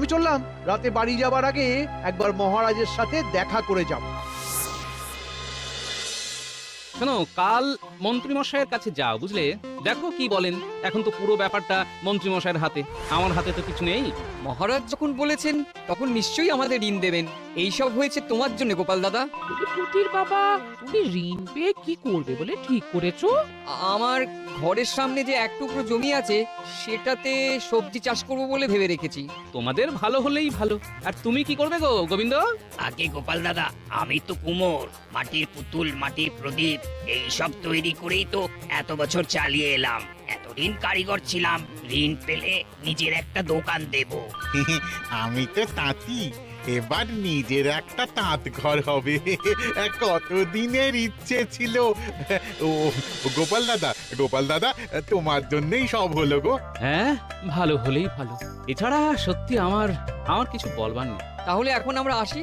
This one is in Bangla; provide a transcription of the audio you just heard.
আমি চললাম, রাতে বাড়ি যাবার আগে একবার মহারাজের সাথে দেখা করে যাব। শোনো, কাল মন্ত্রীমশাইয়ের কাছে যাও, বুঝলে? দেখো কি বলেন। এখন তো পুরো ব্যাপারটা মন্ত্রীমশাইয়ের হাতে, আমার হাতে তো কিছু নেই। মহারাজ যখন বলেছেন তখন নিশ্চয়ই আমাদের ঋণ দেবেন। এই সব হয়েছে তোমার জন্য গোপাল দাদা। পুটির বাবা, তুমি ঋণ পেয়ে কি করবে বলে ঠিক করেছো? আমার ঘরের সামনে যে এক টুকরো জমি আছে সেটাতে সবজি চাষ করব বলে ভেবে রেখেছি। তোমাদের ভালো হলেই ভালো। আর তুমি কি করবে গো গোবিন্দ? আগে গোপাল দাদা, আমি তো কুমোর, মাটির পুতুল, মাটির প্রদীপ এইসব তৈরি করেই তো এত বছর চালিয়ে এলাম। এতদিন কারিগর ছিলাম, ঋণ পেলে নিজের একটা দোকান দেব। আমি তো তাঁতি, এবার নিজের একটা তাঁত ঘর হবে। কতদিনের ইচ্ছে ছিল। ও গোপাল দাদা, গোপাল দাদা, তোমার জন্যই সব হলো গো। হ্যাঁ, ভালো হলেই ভালো। এছাড়া সত্যি আমার কিছু বলবার নেই। তাহলে এখন আমরা আসি।